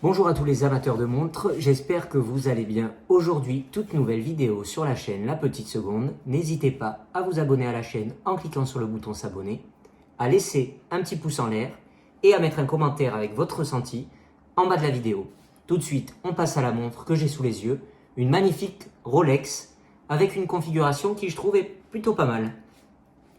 Bonjour à tous les amateurs de montres, j'espère que vous allez bien. Aujourd'hui, toute nouvelle vidéo sur la chaîne La Petite Seconde. N'hésitez pas à vous abonner à la chaîne en cliquant sur le bouton s'abonner, à laisser un petit pouce en l'air et à mettre un commentaire avec votre ressenti en bas de la vidéo. Tout de suite, on passe à la montre que j'ai sous les yeux, une magnifique Rolex avec une configuration qui je trouve est plutôt pas mal.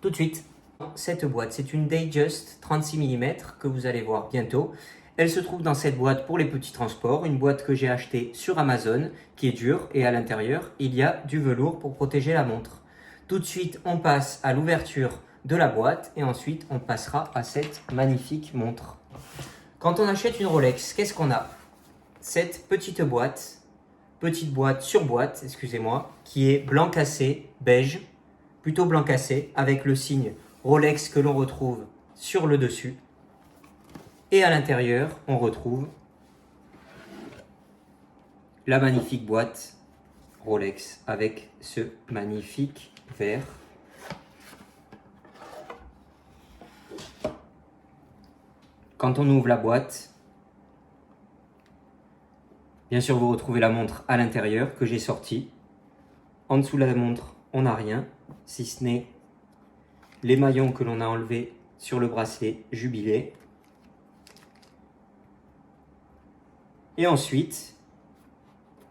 Tout de suite, cette boîte, c'est une Datejust 36 mm que vous allez voir bientôt. Elle se trouve dans cette boîte pour les petits transports, une boîte que j'ai achetée sur Amazon, qui est dure, et à l'intérieur, il y a du velours pour protéger la montre. Tout de suite, on passe à l'ouverture de la boîte, et ensuite, on passera à cette magnifique montre. Quand on achète une Rolex, qu'est-ce qu'on a? Cette petite boîte sur boîte, excusez-moi, qui est blanc cassé, beige, plutôt blanc cassé, avec le signe Rolex que l'on retrouve sur le dessus. Et à l'intérieur, on retrouve la magnifique boîte Rolex avec ce magnifique verre. Quand on ouvre la boîte, bien sûr, vous retrouvez la montre à l'intérieur que j'ai sortie. En dessous de la montre, on n'a rien, si ce n'est les maillons que l'on a enlevés sur le bracelet Jubilé. Et ensuite,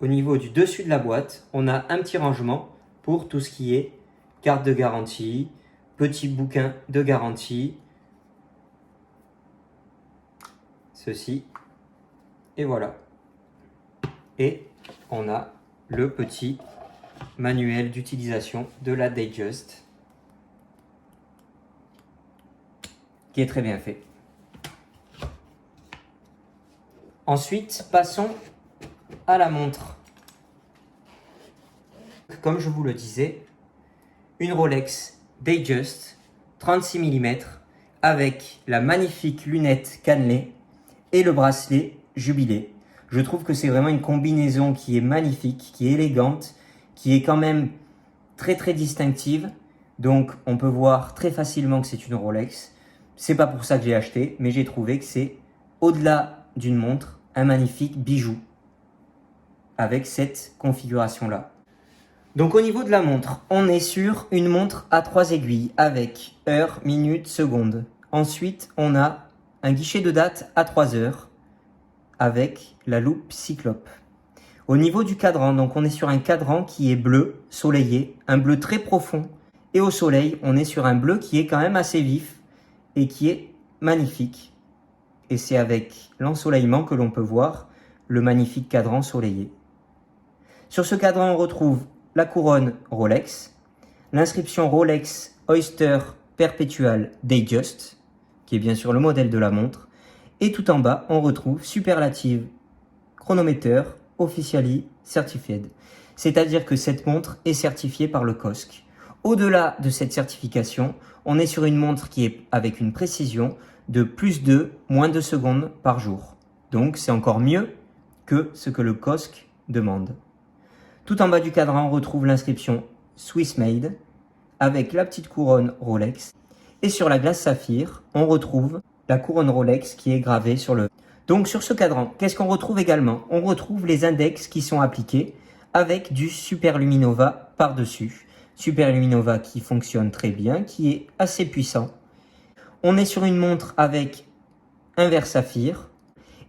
au niveau du dessus de la boîte, on a un petit rangement pour tout ce qui est carte de garantie, petit bouquin de garantie, ceci, et voilà. Et on a le petit manuel d'utilisation de la Datejust, qui est très bien fait. Ensuite, passons à la montre. Comme je vous le disais, une Rolex Datejust 36 mm avec la magnifique lunette cannelée et le bracelet Jubilé. Je trouve que c'est vraiment une combinaison qui est magnifique, qui est élégante, qui est quand même très distinctive. Donc on peut voir très facilement que c'est une Rolex. C'est pas pour ça que j'ai acheté, mais j'ai trouvé que c'est au-delà d'une montre, un magnifique bijou avec cette configuration-là. Donc au niveau de la montre, on est sur une montre à 3 aiguilles avec heure, minute, seconde. Ensuite, on a un guichet de date à 3 heures avec la loupe Cyclope. Au niveau du cadran, donc on est sur un cadran qui est bleu, soleillé, un bleu très profond. Et au soleil, on est sur un bleu qui est quand même assez vif et qui est magnifique. Et c'est avec l'ensoleillement que l'on peut voir le magnifique cadran soleillé. Sur ce cadran, on retrouve la couronne Rolex, l'inscription Rolex Oyster Perpetual Datejust, qui est bien sûr le modèle de la montre, et tout en bas, on retrouve Superlative Chronometer Officially Certified, c'est-à-dire que cette montre est certifiée par le COSC. Au-delà de cette certification, on est sur une montre qui est avec une précision de plus de moins de secondes par jour. Donc c'est encore mieux que ce que le COSC demande. Tout en bas du cadran, on retrouve l'inscription Swiss Made avec la petite couronne Rolex. Et sur la glace saphir, on retrouve la couronne Rolex qui est gravée sur le... Donc sur ce cadran, qu'est-ce qu'on retrouve également? On retrouve les index qui sont appliqués avec du Superluminova par-dessus. Superluminova qui fonctionne très bien, qui est assez puissant. On est sur une montre avec un verre saphir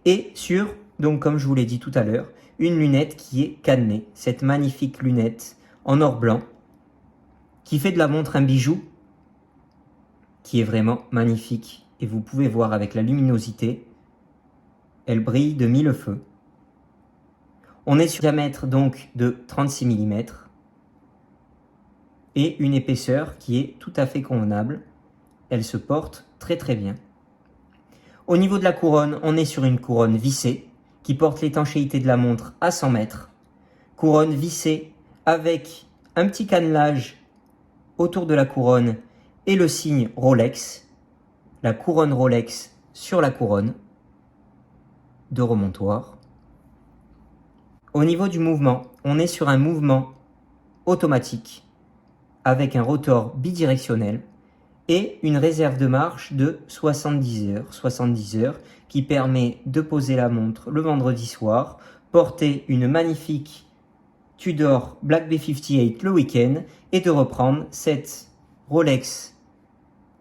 et sur, donc comme je vous l'ai dit tout à l'heure, une lunette qui est cannelée. Cette magnifique lunette en or blanc qui fait de la montre un bijou qui est vraiment magnifique. Et vous pouvez voir avec la luminosité, elle brille de mille feux. On est sur un diamètre donc de 36 mm et une épaisseur qui est tout à fait convenable. Elle se porte très bien. Au niveau de la couronne, on est sur une couronne vissée qui porte l'étanchéité de la montre à 100 mètres. Couronne vissée avec un petit cannelage autour de la couronne et le signe Rolex. La couronne Rolex sur la couronne de remontoir. Au niveau du mouvement, on est sur un mouvement automatique avec un rotor bidirectionnel et une réserve de marche de 70 heures qui permet de poser la montre le vendredi soir, porter une magnifique Tudor Black Bay 58 le week-end et de reprendre cette Rolex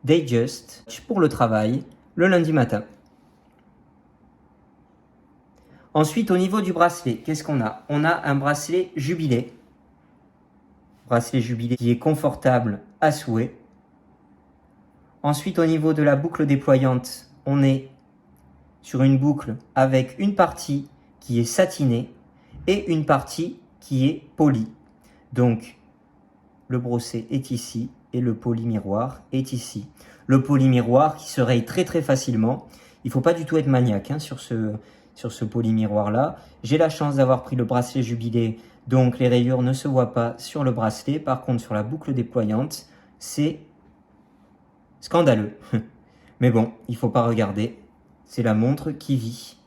Datejust pour le travail le lundi matin. Ensuite, au niveau du bracelet, qu'est-ce qu'on a? On a un bracelet jubilé. Bracelet jubilé qui est confortable à souhait. Ensuite, au niveau de la boucle déployante, on est sur une boucle avec une partie qui est satinée et une partie qui est polie. Donc, le brochet est ici et le poly-miroir est ici. Le poly-miroir qui se raye très très facilement. Il ne faut pas du tout être maniaque sur ce poly-miroir-là. J'ai la chance d'avoir pris le bracelet jubilé, donc les rayures ne se voient pas sur le bracelet. Par contre, sur la boucle déployante, c'est scandaleux. Mais bon, il ne faut pas regarder. C'est la montre qui vit.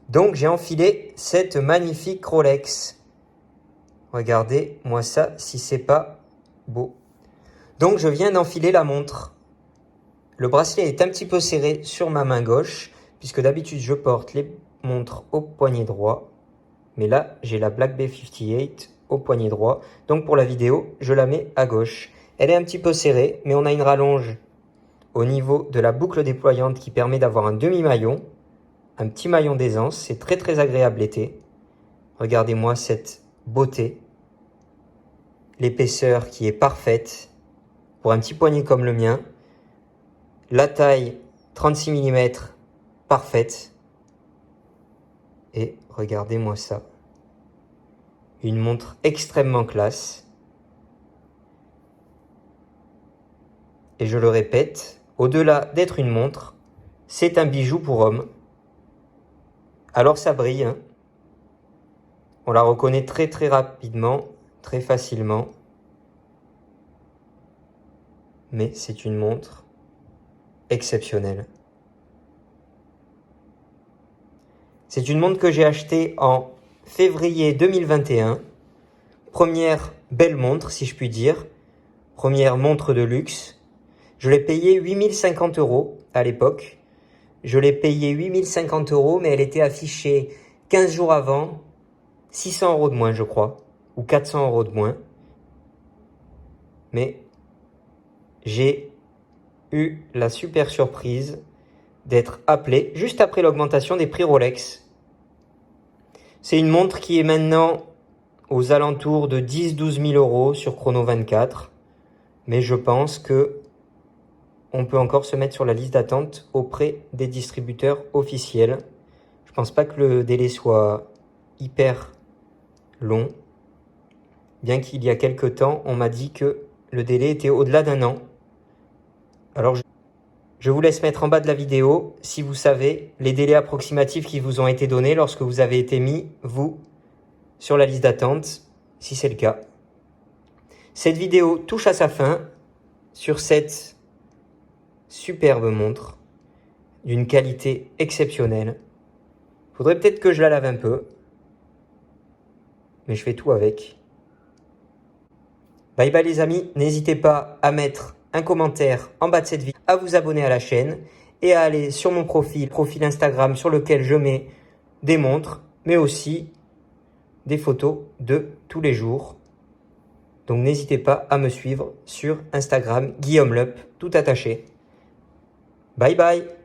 Donc, j'ai enfilé cette magnifique Rolex. Regardez-moi ça, si c'est pas beau. Donc, je viens d'enfiler la montre. Le bracelet est un petit peu serré sur ma main gauche, puisque d'habitude, je porte les montres au poignet droit. Mais là, j'ai la Black Bay 58 au poignet droit. Donc, pour la vidéo, je la mets à gauche. Elle est un petit peu serrée, mais on a une rallonge au niveau de la boucle déployante qui permet d'avoir un demi-maillon. Un petit maillon d'aisance, c'est très très agréable l'été. Regardez-moi cette beauté. L'épaisseur qui est parfaite pour un petit poignet comme le mien. La taille 36 mm, parfaite. Et regardez-moi ça. Une montre extrêmement classe. Et je le répète, au-delà d'être une montre, c'est un bijou pour homme. Alors ça brille, On la reconnaît très très rapidement, très facilement. Mais c'est une montre exceptionnelle. C'est une montre que j'ai achetée en février 2021. Première belle montre, si je puis dire. Première montre de luxe. Je l'ai payée 8050 € à l'époque. Je l'ai payée 8050 €, mais elle était affichée 15 jours avant, 600 € de moins, je crois, ou 400 € de moins. Mais j'ai eu la super surprise d'être appelé juste après l'augmentation des prix Rolex. C'est une montre qui est maintenant aux alentours de 10-12 000 € sur Chrono 24. Mais je pense que on peut encore se mettre sur la liste d'attente auprès des distributeurs officiels. Je pense pas que le délai soit hyper long. Bien qu'il y a quelques temps, on m'a dit que le délai était au-delà d'1 an. Alors, je vous laisse mettre en bas de la vidéo si vous savez les délais approximatifs qui vous ont été donnés lorsque vous avez été mis, vous, sur la liste d'attente, si c'est le cas. Cette vidéo touche à sa fin sur cette superbe montre d'une qualité exceptionnelle. Faudrait peut-être que je la lave un peu, mais je fais tout avec. Bye bye les amis, n'hésitez pas à mettre un commentaire en bas de cette vidéo, à vous abonner à la chaîne et à aller sur mon profil Instagram sur lequel je mets des montres, mais aussi des photos de tous les jours. Donc n'hésitez pas à me suivre sur Instagram, Guillaume Leup, tout attaché. Bye bye.